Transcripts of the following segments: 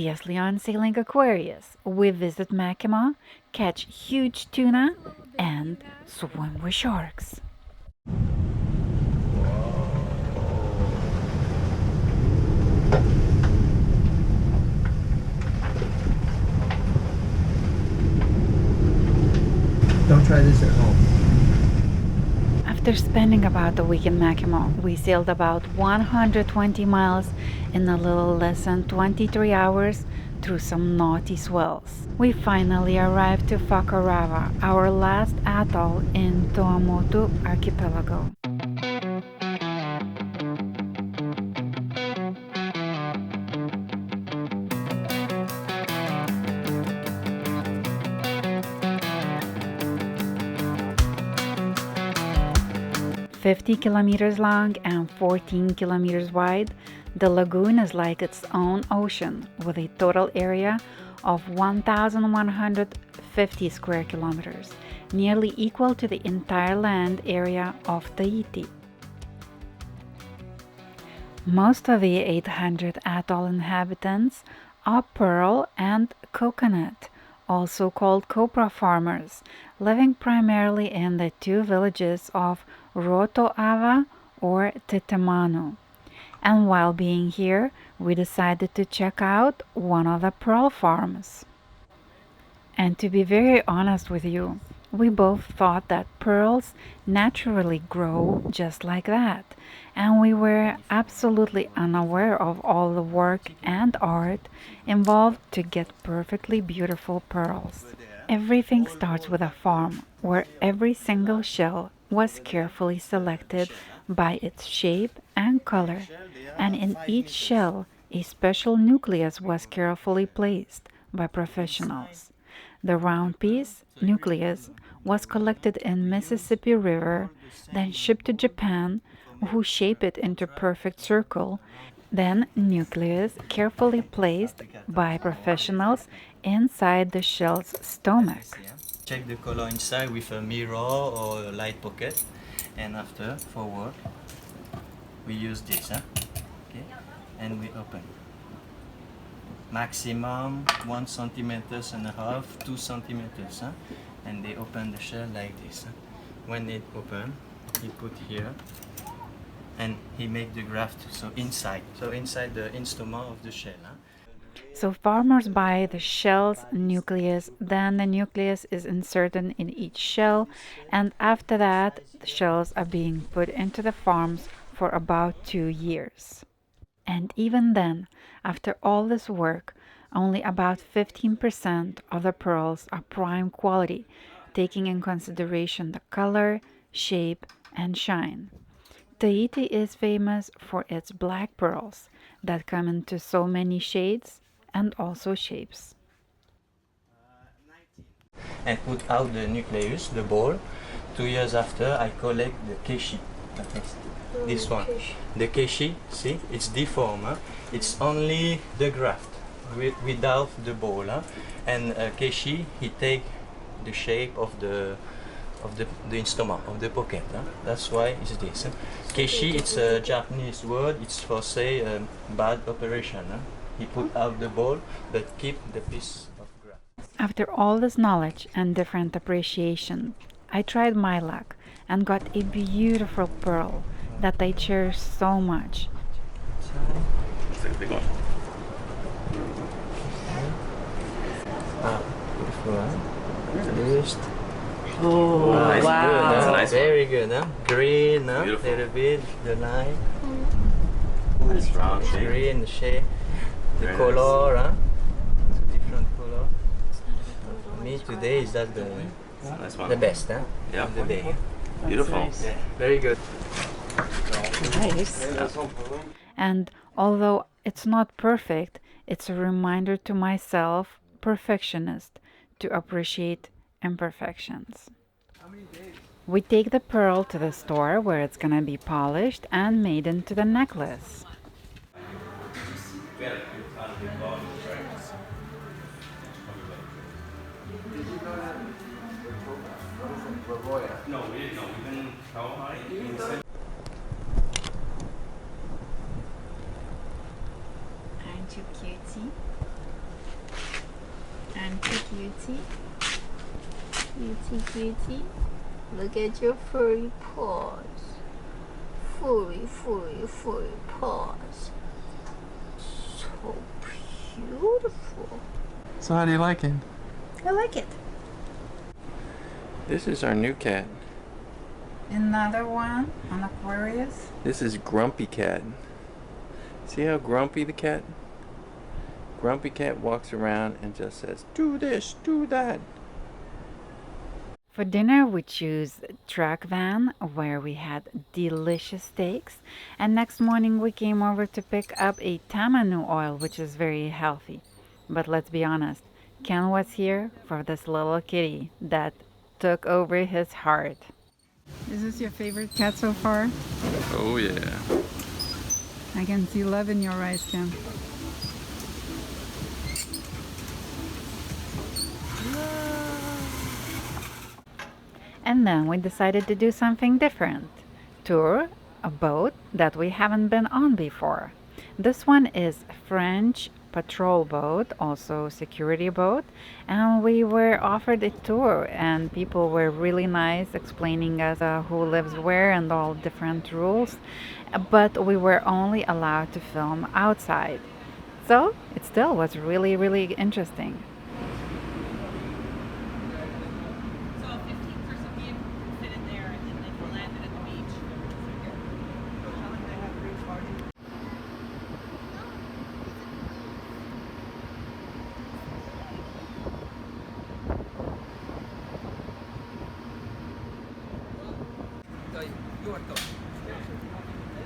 Previously on Sailing Aquarius, we visit Makima, catch huge tuna, and swim with sharks. Don't try this at home. After spending about a week in Makima, we sailed about 120 miles in a little less than 23 hours through some naughty swells. We finally arrived to Fakarava, our last atoll in Tuamotu archipelago. 50 kilometers long and 14 kilometers wide, the lagoon is like its own ocean with a total area of 1,150 square kilometers, nearly equal to the entire land area of Tahiti. Most of the 800 atoll inhabitants are pearl and coconut, also called copra farmers, living primarily in the two villages of Rotoava or Titamanu. And while being here, we decided to check out one of the pearl farms. And to be very honest with you, we both thought that pearls naturally grow just like that, and we were absolutely unaware of all the work and art involved to get perfectly beautiful pearls. Everything starts with a farm where every single shell was carefully selected by its shape and color, and in each shell a special nucleus was carefully placed by professionals. The round piece, nucleus, was collected in Mississippi River, then shipped to Japan, who shape it into perfect circle, then nucleus carefully placed by professionals inside the shell's stomach. Check the color inside with a mirror or a light pocket, and after forward we use this, okay, and we open. Maximum 1.5 centimeters, 2 centimeters, and they open the shell like this. When it open, he put here, and he make the graft inside the instrument of the shell. So farmers buy the shell's nucleus, then the nucleus is inserted in each shell, and after that the shells are being put into the farms for about 2 years. And even then, after all this work, only about 15% of the pearls are prime quality, taking in consideration the color, shape, and shine. Tahiti is famous for its black pearls that come into so many shades and also shapes. And put out the nucleus, the ball. 2 years after, I collect the keishi. This one, the keishi, see, it's deformed. It's only the graft without the ball. And keishi, he take the shape of the instrument, of the pocket. That's why it's this. Keishi, it's a Japanese word. It's for say bad operation. He put out the ball, but keep the piece of graft. After all this knowledge and different appreciation, I tried my luck and got a beautiful pearl that I cherish so much. It's like a big one. Beautiful, Just Oh, nice. wow. good, That's a nice one. very good, Green, Beautiful. little bit, the line. Nice round shape. Green, the shape, the Very color, Two different color. For me today is that It's a nice one. the best, Yeah. of the day. Beautiful. Yeah, very good. Nice. And although it's not perfect, it's a reminder to myself, perfectionist, to appreciate imperfections. We take the pearl to the store where it's gonna be polished and made into the necklace. No, we didn't know. We didn't know how to Aren't you cutie? cutie. Cutie, cutie. Look at your furry paws. Furry, furry, furry paws. So beautiful. So how do you like it? I like it. This is our new cat. Another one on Aquarius. This is Grumpy Cat. See how grumpy the cat? Grumpy Cat walks around and just says, do this, do that. For dinner, we choose truck van where we had delicious steaks. And next morning, we came over to pick up a tamanu oil, which is very healthy. But let's be honest, Ken was here for this little kitty that took over his heart. Is this your favorite cat so far? Oh yeah. I can see love in your eyes, Ken. And then we decided to do something different. Tour a boat that we haven't been on before. This one is French patrol boat, also security boat, and we were offered a tour and people were really nice explaining us who lives where and all different rules, but we were only allowed to film outside. So it still was really, really interesting. So a 15-person vehicle can fit in there and then they can land it at the beach.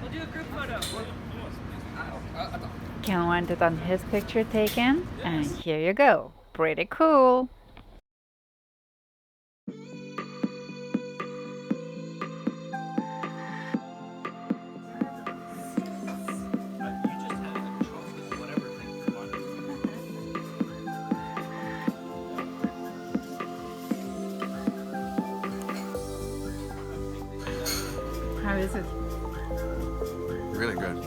We'll do a group photo. Ken wanted on his picture taken, and here you go. Pretty cool. How is it? Really good.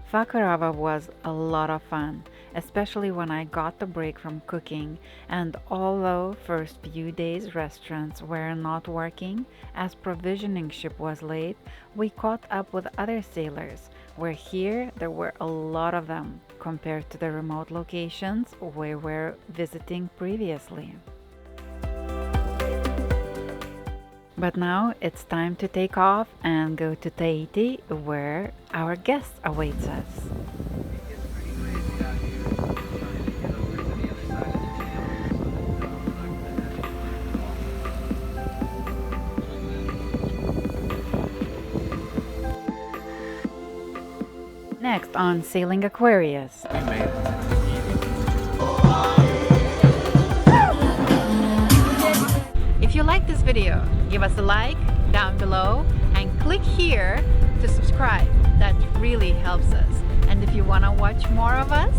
Fakarava was a lot of fun, especially when I got the break from cooking, and although first few days restaurants were not working as provisioning ship was late, we caught up with other sailors, where here there were a lot of them compared to the remote locations we were visiting previously. But now it's time to take off and go to Tahiti, where our guest awaits us. Next on Sailing Aquarius. We made it. If you like this video, give us a like down below and click here to subscribe. That really helps us. And if you want to watch more of us,